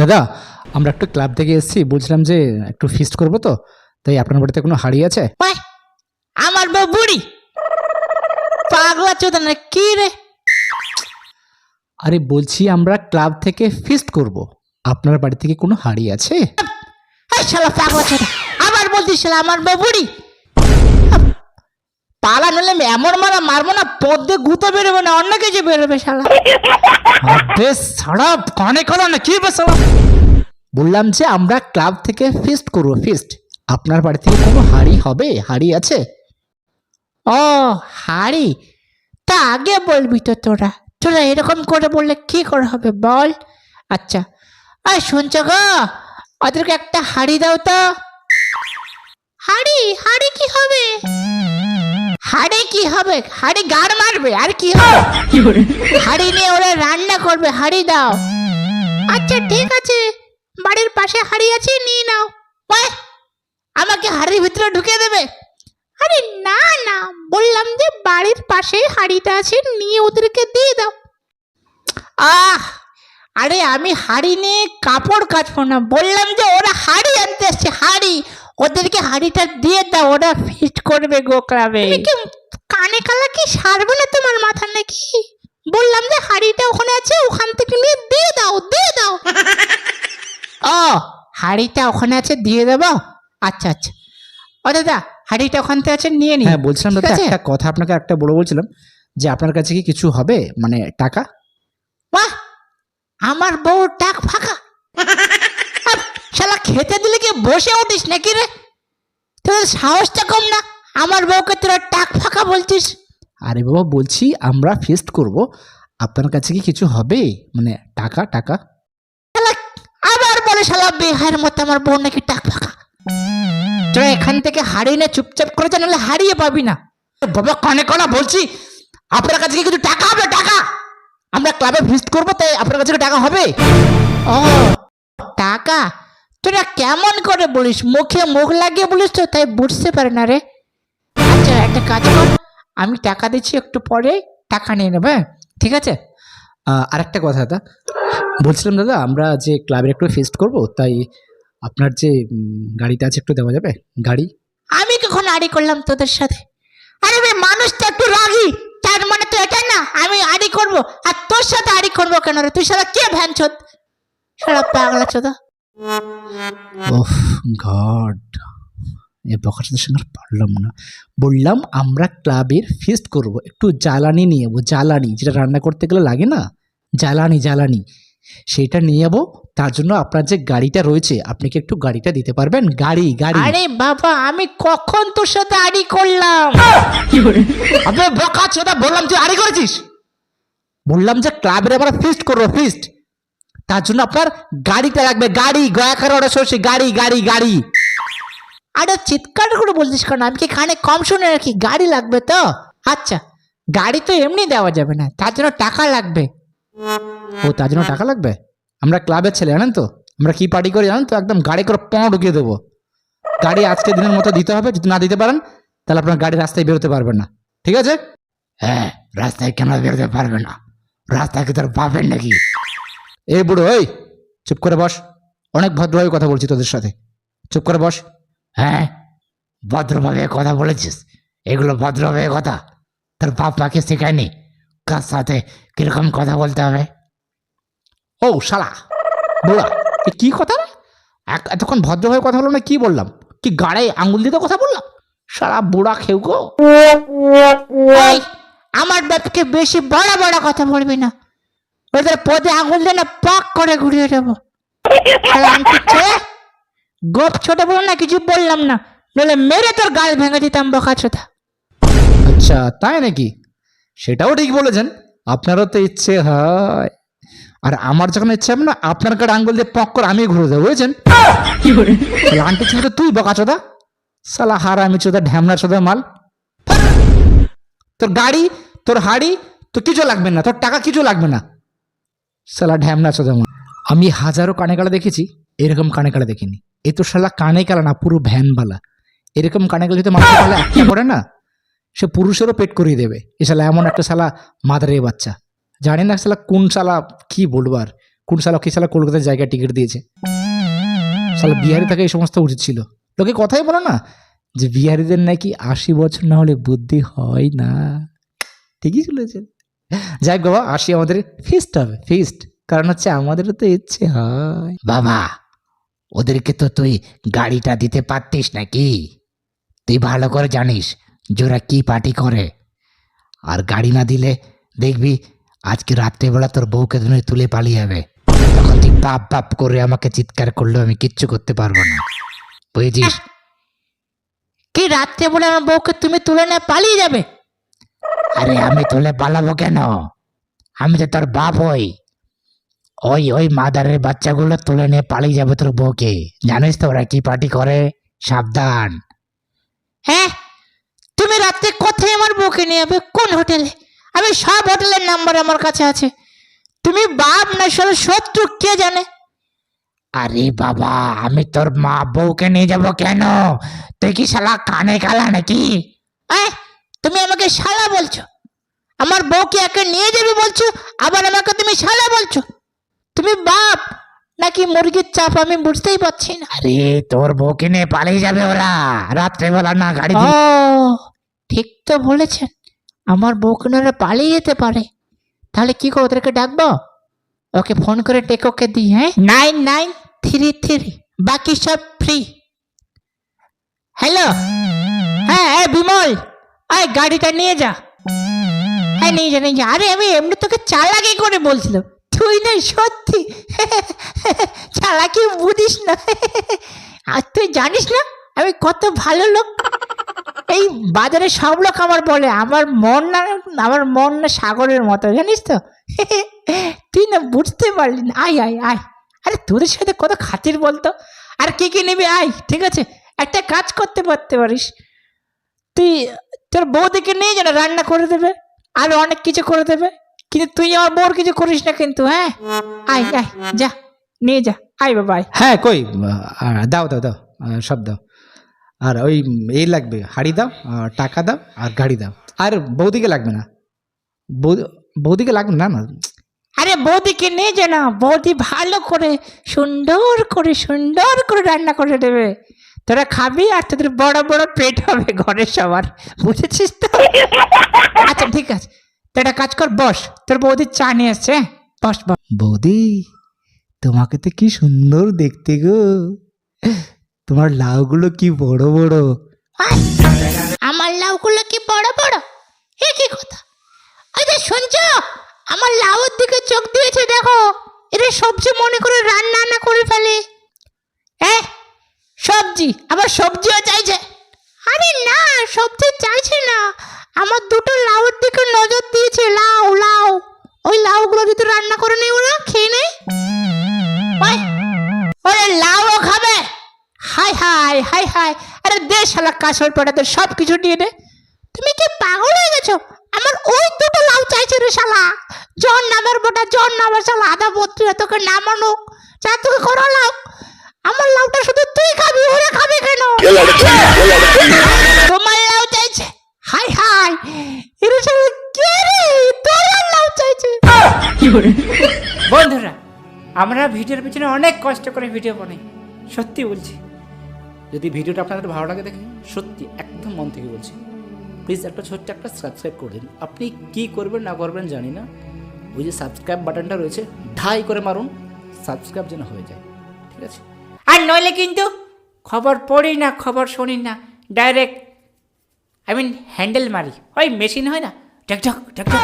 দাদা, আমরা একটু ক্লাব থেকে এসেছি, বলছিলাম যে একটু ফিস্ট করবো, তো তাই আপনার বাড়িতে কোনো হাড়ি আছে? ওই আমার বউ বুড়ি পাগলা চোদা না কি রে? আরে বলছি আমরা ক্লাব থেকে ফিস্ট করব, আপনার বাড়ি থেকে কোনো হাড়ি আছে? এই শালা পাগলা চোদা, আবার বলতিস শালা আমার বউ বুড়ি। পালা নলে এমন মারা মারবো না, পদ্মে গুঁতো বেরোবে না, অন্য কিছু বেরোবে শালা। বেশ ছাড়া, কানে কলা না কি বেশ। বললাম যে আমরা ক্লাব থেকে ফিস্ট করব, ফিস্ট। আপনার বাড়ি থেকে কোনো হাড়ি হবে? হাড়ি আছে? ও হাড়ি, তা আগে বলবি তো তোরা। তোরা এরকম করে বললে কি করে হবে বল? আচ্ছা, আর শুনছ গো, ওদেরকে একটা হাড়ি দাও তো। হাড়ি? হাড়ি কি হবে? হাড়ি কি হবে? হাড়ি গাড় মারবে আর কি হবে? হাড়ি নিয়ে ওরা রান্না করবে, হাড়ি দাও। আচ্ছা ঠিক আছে, বাড়ির পাশে হাড়ি আছে, নিয়ে নাও। ওই, আমাকে হাড়ির ভিতরে ঢুকে দেবে? আরে না না, বললাম যে বাড়ির পাশে হাড়িটা আছে, নিয়ে ওদেরকে দিয়ে দাও। আহ, আরে আমি হাড়ি নিয়ে কাপড় কাচবো না, বললাম যে ওরা হাড়ি আনতে আসছে, হাড়ি, ওদেরকে হাড়িটা দিয়ে দাও, ওরা ফিস্ট করবে গো ক্লাবে। কানে কালা কি সারবে না তোমার মাথা নাকি? বললাম যে হাড়িটা ওখানে আছে, ওখান থেকে নিয়ে দিয়ে দাও, দিয়ে দাও। ও, হাড়িটা ওখানে আছে, দিয়ে দেবো? আচ্ছা আচ্ছা, ও দাদা, হাড়িটা ওখান থেকে আছে, নিয়ে নি। হ্যাঁ, বলছিলাম দাদা একটা কথা আপনাকে একটা বড় বলছিলাম, যে আপনার কাছে কি কিছু হবে, মানে টাকা? বাহ, আমার বউ টাক ফাঁকা। শালা খেতে দিলে কি বসে উঠিস নাকি রে? তোদের সাহসটা কম না, আমার বউকে তোরা টাক ফাঁকা বলছিস? আরে বাবা, বলছি আমরা ফিস্ট করব, আপনার কাছে কি কিছু হবে, মানে টাকা? টাকা শালা আবার বলে শালা বেহার মতো আমার বউ নাকি টাক ফাঁকা। তোরা এখান থেকে হারিয়ে না, চুপচাপ করে যা, নাহলে হারিয়ে পাবি না। বাবা কানে কানা বলছি, আপনার কাছে কি কিছু টাকা হবে? টাকা? আমরা ক্লাবে ফিস্ট করবো, তাই আপনার কাছে কি টাকা হবে? ও টাকা, তোরা কেমন করে বলিস, মুখে মুখ লাগিয়ে বলিস তো, তাই বুঝতে পারে না রে। আচ্ছা একটা কাজ কর, আমি টাকা দিচ্ছি, একটু পরে টাকা নিয়ে নেবে, ঠিক আছে? আরেকটা কথা দাদা, বলছিলাম দাদা আমরা যে ক্লাবের একটু ফিস্ট করব, তাই আপনার যে গাড়িটা আছে একটু দেওয়া যাবে? গাড়ি? আমি কখন আড়ি করলাম তোদের সাথে? আরে ভাই, মানুষ তো একটু রাগি, তার মানে তো এটা না আমি আড়ি করবো, আর তোর সাথে আড়ি করবো কেন রে? তুই সারা কে ভ্যান চোদ, সারা পাগলা চোদা। ওহ গড, এ বকার সঙ্গে আর পারলাম না। বললাম আমরা ক্লাবের ফিস্ট করব, একটু জ্বালানি নিয়ে যাবো, জ্বালানি যেটা রান্না করতে গেলে লাগে না, জ্বালানি, জ্বালানি সেটা নিয়ে যাবো। তার জন্য আপনার যে গাড়িটা রয়েছে, আপনি কি একটু গাড়িটা দিতে পারবেন? গাড়ি, গাড়ি। আরে বাবা, আমি কখন তোর সাথে আড়ি করলাম? আবে বকা চোদা, বললাম তুই আড়ি করেছিস? বললাম যে ক্লাবের আমরা ফিস্ট করবো, ফিস্ট, তার জন্য আপনার গাড়িটা লাগবে, গাড়ি, গয়াকার ওরা সরষে, গাড়ি, গাড়ি, গাড়ি। আরে চিৎকার করে বলছিস কেন? আমি কি কানে কম শুনে রাখি? গাড়ি লাগবে তো? আচ্ছা, গাড়ি তো এমনি দেওয়া যাবে না, তার জন্য টাকা লাগবে। ও, তার জন্য টাকা লাগবে? আমরা ক্লাবের ছেলে, জানেন তো আমরা কি পার্টি করি জানেন তো, একদম গাড়ি করে ঢুকিয়ে দেবো। গাড়ি আজকে দিনের মতো দিতে হবে, যদি না দিতে পারেন তাহলে আপনার গাড়ি রাস্তায় বেরোতে পারবেন না, ঠিক আছে? হ্যাঁ, রাস্তায় কেন বেরোতে পারবে না? রাস্তায় কি তোর পাবেন নাকি? এই বুড়ো, এই চুপ করে বস, অনেক ভদ্রভাবে কথা বলছি তোদের সাথে, চুপ করে বস। হ্যাঁ, ভদ্রভাবে কথা বলেছিস, এগুলো ভদ্রভাবে কথা? তোর বাপ মাকে শেখায়নি কার সাথে কিরকম কথা বলতে হবে? ও শালা বুড়া, এ কি কথা রে? এতক্ষণ ভদ্রভাবে কথা বললাম না, কি বললাম? কি গাড়ে আঙুল দিয়ে কথা বললাম? শালা বুড়া খেউ গো। এই, আমার বাপকে বেশি বড় বড় কথা বলবি না, ওদের পদে আঙুল দিয়ে না পাক করে ঘুরিয়ে দেবো। গোপ ছোট বলো না, কিছু বললাম না, নইলে মেরে তোর গাল ভেঙে দিতাম বকা চোদা। আচ্ছা তাই নাকি? সেটাও ঠিক বলেছেন, আপনারও তো ইচ্ছে হয়, আর আমার যখন ইচ্ছে হবে না, আপনার কাছে আঙ্গুল দিয়ে পক করে আমি ঘুরে দেবো, বুঝেছেন? আন্টি ছিল তো তুই বকা চোদা, সালা হারামি চোদা, ঢ্যামনা চোদা মাল। তোর গাড়ি, তোর হাড়ি তো কিছু লাগবে না, তোর টাকা কিছু লাগবে না, সালা ঢ্যামনা চোদা মাল। আমি হাজারো কানে কালা দেখেছি, এরকম কানে কালা দেখিনি। এ তো শালা কানে কালা না, পুরো ভ্যানবালা। এরকম কানে কালা যদি মানুষের কালে একটা করে না, সে পুরুষেরও পেট করিয়ে দেবে। এ শালা এমন একটা শালা মাদারে বাচ্চা, জানি না শালা কোন শালা, কি বলবো আর, কোন সালা কি সালা কলকাতার জায়গায় টিকিট দিয়েছে। সালা বিহারি থাকে এই সমস্ত উচিত ছিল। লোকে কথাই বলো না যে বিহারিদের নাকি 80 বছর না হলে বুদ্ধি হয় না। ঠিকই চলেছে। যাই বাবা, আসি, আমাদের ফিস্ট হবে, ফিস্ট। কারণ হচ্ছে আমাদেরও তো ইচ্ছে হয়। বাবা, ওদেরকে তো তুই গাড়িটা দিতে পারতিস নাকি? তুই ভালো করে জানিস যে ওরা কি পার্টি করে। আর গাড়ি না দিলে দেখবি আজকে রাত্রেবেলা তোর বউকে ধরে তুলে পালিয়ে যাবে। তখন তুই বাপ বাপ করে আমাকে চিৎকার করলেও আমি কিচ্ছু করতে পারবো না, বুঝেছিস? কি রাত্রে বলে আমার বউকে তুমি তুলে নিয়ে পালিয়ে যাবে? আরে আমি তুলে পালাবো কেন? আমি তো তোর বাপ হই। ওই মাদারের বাচ্চাগুলো তুলে নিয়ে পালিয়ে যাবে তোর বউকে। জানিস তো ওরা কি পার্টি করে? সাবধান। হ্যাঁ, তুমি রাত্রে কোথায় আমার বউকে নিয়ে যাবে? কোন হোটেলে? আমি সব হোটেলের নাম্বার আমার কাছে আছে। তুমি বাপ না শত্রু কে জানে? আরে বাবা, আমি তোর মা বউকে নিয়ে যাব কেন? তুই কি শালা কানে কালা নাকি? তুমি আমাকে শালা বলছো? আমার বউকে একে নিয়ে যাবে বলছো, আবার আমাকে তুমি শালা বলছো? তুমি বাপ নাকি মুরগির চাপ আমি বুঝতেই পারছি না। আরে তোর বউকে নিয়ে পালিয়ে যাবে ওরা রাত্রেবেলা না গাড়ি। ও ঠিক তো বলেছেন, আমার বউকে নিয়ে ওরা পালিয়ে যেতে পারে। তাহলে কি করে ওদেরকে ডাকবো? ওকে ফোন করে টেকোকে দিই। হ্যাঁ, 9933, বাকি সব ফ্রি। হ্যালো, হ্যাঁ বিমল, আয় গাড়িটা নিয়ে যা। হ্যাঁ নিয়ে যা। আরে আমি এমনি তোকে চালাকি করে বলছিলাম, তুই না সত্যি চালাকি বুঝিস না। আর তুই জানিস না আমি কত ভালো লোক। এই বাজারে সব লোক আমার বলে আমার মন না সাগরের মতো, জানিস তো। তুই না বুঝতে পারলি না। আয় আয় আয়, আরে তোদের সাথে কত খাতির বলতো। আর কি নিবি আয়, ঠিক আছে? একটা কাজ করতে পারিস, তুই তোর বৌদিকে নিয়ে যা, রান্না করে দেবে, আরো অনেক কিছু করে দেবে। কিন্তু তুই আমার বউর কিছু করিস না কিন্তু। হ্যাঁ, আয় আয়, যা নিয়ে যা। আয় বাবা আয়। হ্যাঁ কই, দাও দাও দাও, সব দাও। আর ওই এই লাগবে, হাড়ি দাও, আর টাকা দাও, আর গাড়ি দাও। আর বৌদিকে লাগবে না, বৌদিকে লাগবে না। আরে বৌদিকে নিয়ে যা না, বৌদি ভালো করে সুন্দর করে রান্না করে দেবে। তোরা খাবি আর তোদের বড় বড় পেট হবে ঘরের সবার, বুঝেছিস তো? আচ্ছা ঠিক আছে, তো একটা কাজ কর, বস, তোর বৌদি চা নিয়ে এসছে। বস বস। বৌদি, তোমাকে তো কি সুন্দর দেখতে গো। তোমার লাউগুলো কি বড় বড়। আমার লাউগুলো কি বড় বড়? এ কি কথা? আচ্ছা শুনছ, আমার লাউর দিকে চোখ দিয়েছে, দেখো। এরা সবজি মনে করে রান্না না করে ফেলে। সবজি, আবার সবজিও চাইছে। আরে না, সবজি চাইছে না, আমার দুটো লাউর দিকে নজর দিয়েছে। লাউ লাউ, ওই লাউগুলো যদি রান্না করে নেই ওরা খেয়ে নেই। ওরে লাউও খাবে? হাই হাই হাই হাই, আরে দে শালা কাঁচড় পেটাতে সব কিছু নিয়ে নে। তুমি কি পাগল হয়ে গেছো? আমার ওই দুটো লাউ চাইছে রে শালা। জন নামের বটা, জন নামের শালা আধা বত্রি, তোকে নামানো যা, তোকে করো লাউ। আমার লাউটা শুধু তুই খাবি, ওরা খাবে কেন? তোমার লাউ চাইছে? হাই হাই, এরা শালা কে রে? তোর লাউ চাইছে। বন্ধুরা, আমরা ভিডিওর পিছনে অনেক কষ্ট করে ভিডিও বানাই, সত্যি বলছি। যদি ভিডিওটা আপনাদের ভালো লাগে দেখে, সত্যি একদম মন থেকে বলছি, প্লিজ একটা ছোট্ট একটা সাবস্ক্রাইব করে দিন। আপনি কি করবেন না করবেন জানি না, ওই যে সাবস্ক্রাইব বাটনটা রয়েছে, ঢাই করে মারুন, সাবস্ক্রাইব যেন হয়ে যায়, ঠিক আছে? আর নইলে কিন্তু খবর পড়ি না, খবর শুনি না, ডাইরেক্ট হ্যান্ডেল মারি। ওই মেশিন হয় না, ঠক ঠক ঠক ঠক।